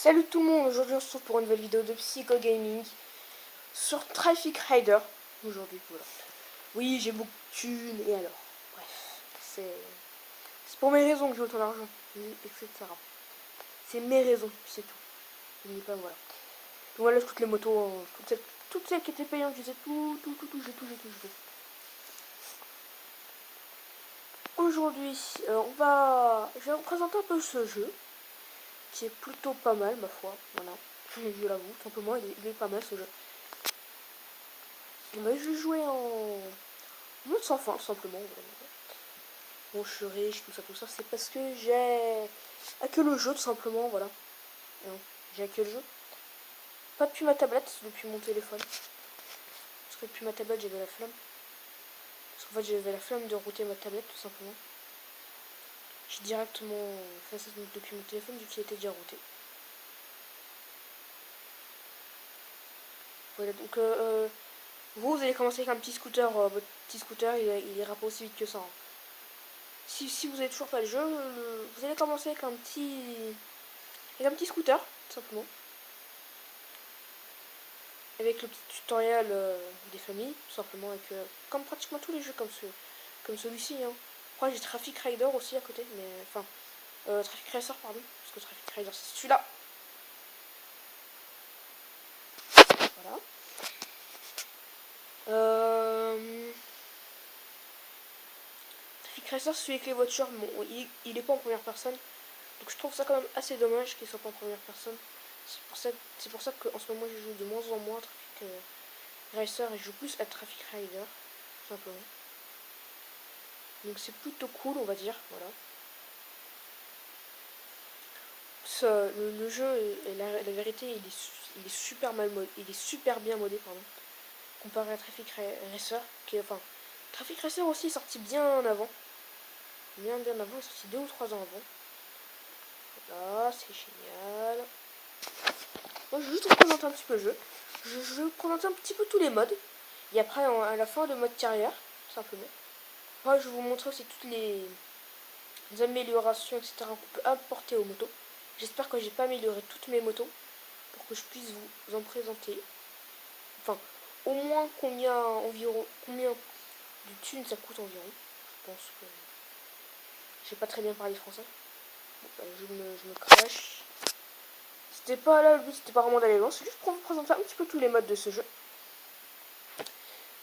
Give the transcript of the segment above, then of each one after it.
Salut tout le monde, aujourd'hui on se retrouve pour une nouvelle vidéo de Psycho Gaming sur Traffic Rider. Aujourd'hui, voilà. Oui, j'ai beaucoup de thunes et alors. Bref, c'est pour mes raisons que j'ai autant d'argent, etc. C'est mes raisons, c'est tout. Je dis pas, voilà. Donc voilà, toutes les motos, toutes celles qui étaient payantes, je les ai j'ai tout. Aujourd'hui, je vais vous présenter un peu ce jeu, qui est plutôt pas mal, ma foi, voilà. Je l'avoue, tout simplement, il est pas mal ce jeu. Mais je vais jouer en mode sans fin, tout simplement. Bon, je suis riche, tout ça, c'est parce que j'ai hacké le jeu, tout simplement, voilà. Non, j'ai hacké le jeu. Pas depuis ma tablette, depuis mon téléphone. Parce que depuis ma tablette, j'avais la flemme. Parce qu'en fait, j'avais la flemme de router ma tablette, tout simplement. J'ai directement fait ça depuis mon téléphone, vu qu'il était déjà routé. Voilà, donc vous allez commencer avec un petit scooter, votre petit scooter, il ira pas aussi vite que ça. Hein. Si vous n'avez toujours pas le jeu, vous allez commencer avec un petit scooter, tout simplement. Avec le petit tutoriel des familles, tout simplement, avec, comme pratiquement tous les jeux comme celui-ci. Hein. Après, j'ai Traffic Rider aussi à côté, mais enfin, Traffic Racer, pardon, parce que Traffic Rider, c'est celui-là. Voilà. Traffic Racer, celui avec les voitures, bon, il est pas en première personne. Donc je trouve ça quand même assez dommage qu'il soit pas en première personne. C'est pour ça qu'en ce moment je joue de moins en moins à Traffic Racer et je joue plus à Traffic Rider, tout simplement. Donc c'est plutôt cool, on va dire, voilà. Le jeu, la vérité, il est super mal modé, il est super bien modé, pardon, comparé à Traffic Racer, enfin, Traffic Racer aussi est sorti bien avant, il est sorti 2 ou 3 ans avant. Voilà, c'est génial. Moi, je vais juste vous présenter un petit peu le jeu. Je vais vous présenter un petit peu tous les modes. Et après, à la fin, le mode carrière, tout simplement. Moi, je vais vous montrer aussi toutes les améliorations, etc. qu'on peut apporter aux motos. J'espère que j'ai pas amélioré toutes mes motos pour que je puisse vous en présenter. Enfin, au moins combien de thunes ça coûte environ. Je pense que j'ai pas très bien parlé français. Bon, je me crache. C'était pas là, le but c'était pas vraiment d'aller loin, c'est juste pour vous présenter un petit peu tous les modes de ce jeu.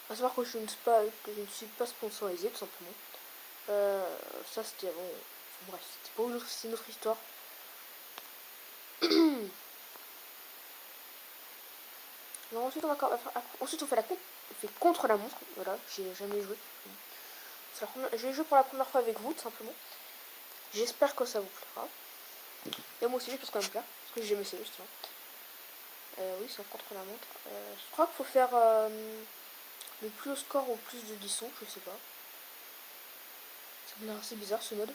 À savoir que je ne suis pas sponsorisé, tout simplement. Ça c'était avant. Enfin, bref, c'était pas une c'est une autre histoire. Alors ensuite on fait contre la montre. Voilà, j'ai jamais joué. J'ai joué pour la première fois avec vous, tout simplement. J'espère que ça vous plaira. Et moi aussi, parce que ça me plaît. Parce que j'ai jamais essayé, justement. Oui, c'est contre la montre. Je crois qu'il faut faire le plus haut score au plus de 10 sons, je sais pas. Ça me l'air assez bizarre ce mode.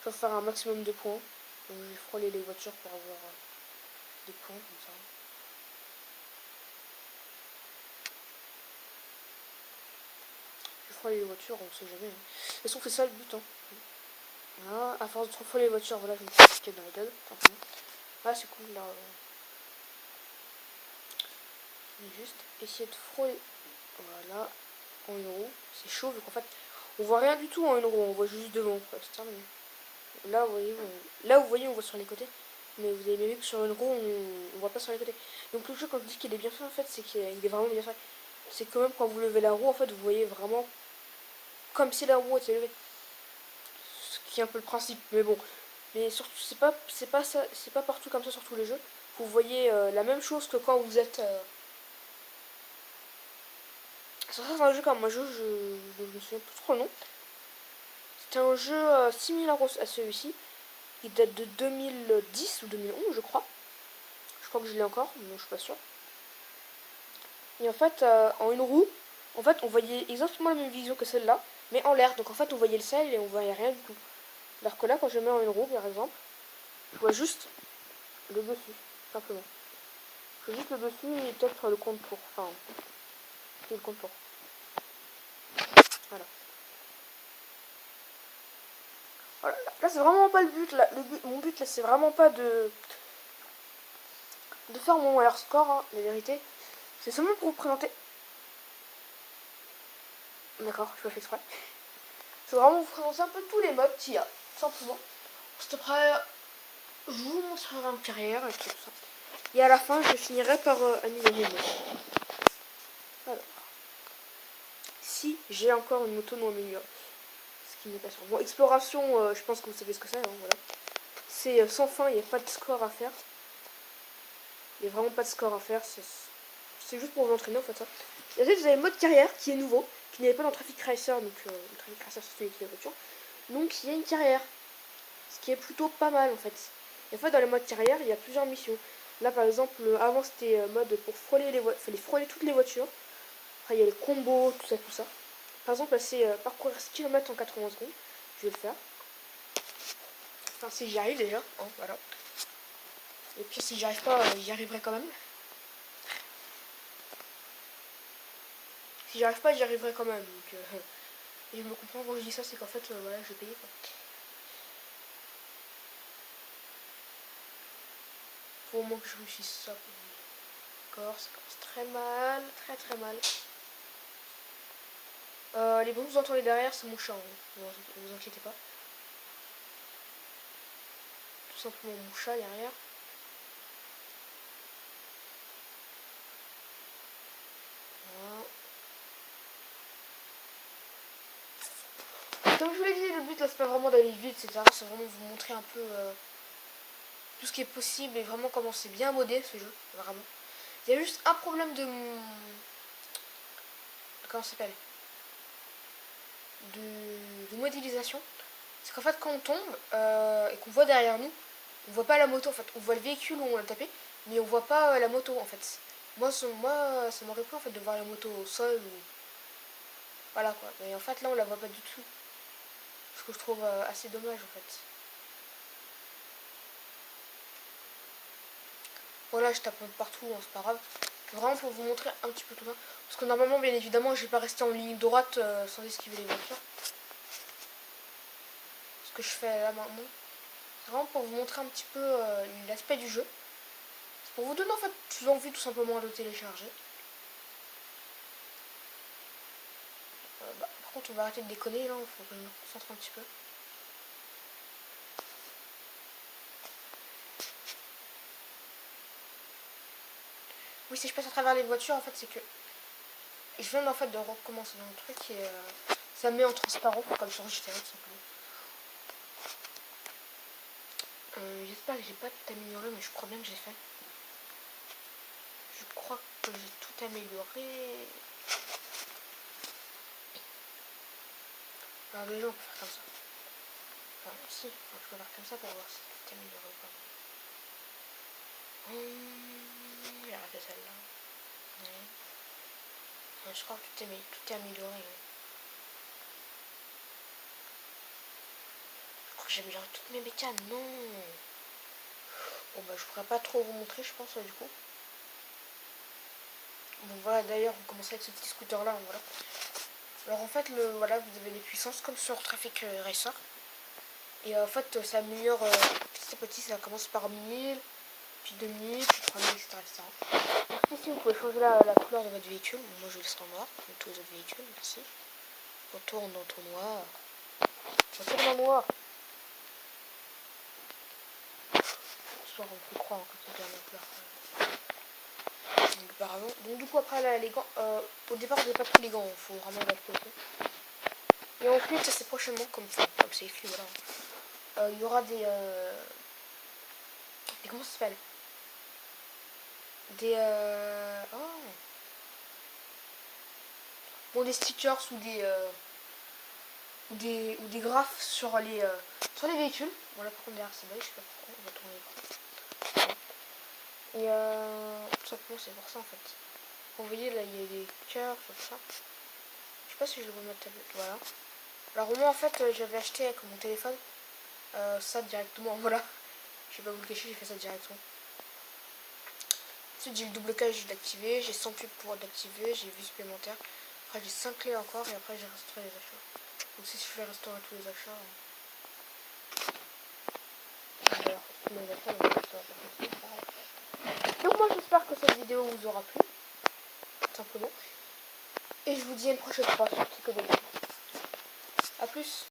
Je vais faire un maximum de points. Donc je vais frôler les voitures pour avoir des points comme ça. Je vais frôler les voitures, on sait jamais. Hein. De toute façon, on fait ça le but. Hein. Voilà, à force de trop frôler les voitures, voilà, je me suis piqué dans la gueule. Voilà, c'est cool là. Je vais juste essayer de frôler. Voilà, en une roue. C'est chaud vu qu'en fait, on voit rien du tout en une roue, on voit juste devant. C'est terminé. Là, vous voyez, on voit sur les côtés. Mais vous avez bien vu que sur une roue, on voit pas sur les côtés. Donc le jeu, quand je dis qu'il est bien fait, en fait, c'est qu'il est vraiment bien fait. C'est quand même quand vous levez la roue, en fait, vous voyez vraiment comme si la roue était levée. Ce qui est un peu le principe, mais bon. Mais surtout, c'est pas partout comme ça sur tous les jeux. Vous voyez la même chose que quand vous êtes. Ça, c'est un jeu comme un jeu, je me souviens plus trop le nom. C'est un jeu similaire à celui-ci. Il date de 2010 ou 2011, je crois. Je crois que je l'ai encore, mais je suis pas sûre. Et en fait, en une roue, en fait, on voyait exactement la même vision que celle-là, mais en l'air. Donc en fait, on voyait le ciel et on voyait rien du tout. Alors que là, quand je mets en une roue, par exemple, je vois juste le dessus, simplement. Je vois juste le dessus et peut-être le contour. Enfin, c'est le contour. Voilà. Voilà. là c'est vraiment pas le but. Là, mon but là c'est vraiment pas de faire mon meilleur score, hein, la vérité. C'est seulement pour vous présenter. D'accord, je le fais exprès. C'est vraiment vous présenter un peu tous les modes qu'il y a, simplement. Juste après, je vous montrerai en carrière et tout ça. Et à la fin, je finirai par améliorer le mode. Alors, si j'ai encore une moto non améliorée, ce qui n'est pas sûr. Bon, exploration, je pense que vous savez ce que c'est, hein, voilà. C'est sans fin, il n'y a pas de score à faire. Il n'y a vraiment pas de score à faire, c'est juste pour vous entraîner en fait ça. Et ensuite vous avez le mode carrière qui est nouveau, qui n'est pas dans Traffic Racer, donc le Traffic Racer c'est celui qui est la voiture. Donc il y a une carrière, ce qui est plutôt pas mal en fait. Et en fait dans les modes carrière il y a plusieurs missions. Là par exemple avant c'était mode pour frôler les voitures, il fallait frôler toutes les voitures. Après il y a les combos, tout ça. Par exemple là c'est parcourir 6 km en 80 secondes, je vais le faire. Enfin si j'y arrive déjà, hein, voilà. Et puis si j'y arrive pas, j'y arriverai quand même. Si j'y arrive pas, j'y arriverai quand même. Donc, et je me comprends quand je dis ça, c'est qu'en fait, voilà, je vais payer quoi. Faut au moins que je réussisse ça. D'accord, ça commence très mal, très mal. Les bruits que vous entendez derrière, c'est mon chat. Hein. Vous inquiétez pas. Tout simplement mon chat derrière. Voilà. Comme je vous l'ai dit, le but là c'est pas vraiment d'aller vite, etc. C'est vraiment vous montrer un peu tout ce qui est possible et vraiment comment c'est bien modé ce jeu, vraiment. Il y a juste un problème de mon... Comment ça s'appelle, de modélisation. C'est qu'en fait quand on tombe et qu'on voit derrière nous, on voit pas la moto en fait. On voit le véhicule où on l'a tapé, mais on voit pas la moto en fait. Moi ça m'aurait plu en fait de voir la moto au sol ou... Voilà quoi. Mais en fait là on la voit pas du tout. Ce que je trouve assez dommage en fait. Voilà, je tape partout, hein, c'est pas grave. Vraiment pour vous montrer un petit peu tout ça. Parce que normalement, bien évidemment, je vais pas rester en ligne droite sans esquiver les voitures. Ce que je fais là maintenant. C'est vraiment pour vous montrer un petit peu l'aspect du jeu. C'est pour vous donner en fait envie tout simplement de le télécharger. Par contre, on va arrêter de déconner là, il faut que je me concentre un petit peu. Oui, si je passe à travers les voitures, en fait, c'est que je viens en fait de recommencer dans le truc et ça me met en transparent comme sur GTA tout simplement. J'espère que j'ai pas tout amélioré, mais je crois bien que j'ai fait. Je crois que j'ai tout amélioré. Alors déjà on peut faire comme ça. Enfin si, je peux faire comme ça pour voir si tout est amélioré ou pas. J'ai raté celle-là. Ouais. Je crois que tout est amélioré. Ouais. Je crois que j'ai amélioré toutes mes bécanes. Non. Bon bah je pourrais pas trop vous montrer je pense du coup. Bon voilà, d'ailleurs vous commencez avec ce petit scooter là, voilà. Alors en fait voilà, vous avez des puissances comme sur Traffic Racer. Et en fait ça améliore petit à petit, ça commence par 1000, puis 2000, puis 3000, etc. Donc ici vous pouvez changer la couleur de votre véhicule. Moi je laisse en noir, comme tous les autres véhicules, merci. Retourne dans ton noir. Retourne en noir. Ce soir on peut croire que c'est bien la couleur. Donc du coup après là, les gants, au départ vous n'avez pas pris les gants, il faut vraiment adapter. Et ensuite c'est prochainement comme c'est écrit voilà. Il y aura des comment ça s'appelle, des bon des stickers ou des graphes sur les véhicules. Voilà, par contre derrière c'est beige, je sais pas pourquoi, on va tourner l'écran. Et tout simplement c'est pour ça en fait. Vous voyez là il y a des cœurs, tout ça. Je sais pas si je le vois ma tablette, voilà. Alors moi en fait j'avais acheté avec mon téléphone ça directement, voilà. Je vais pas vous le cacher, j'ai fait ça directement. Ensuite j'ai le double cache d'activer, j'ai 100 pubs pour d'activer, j'ai vue supplémentaire. Après j'ai 5 clés encore et après j'ai restauré les achats. Donc si je fais restaurer tous les achats, vous aura plu, tout simplement. Et je vous dis à une prochaine fois sur Psychobabble. A plus.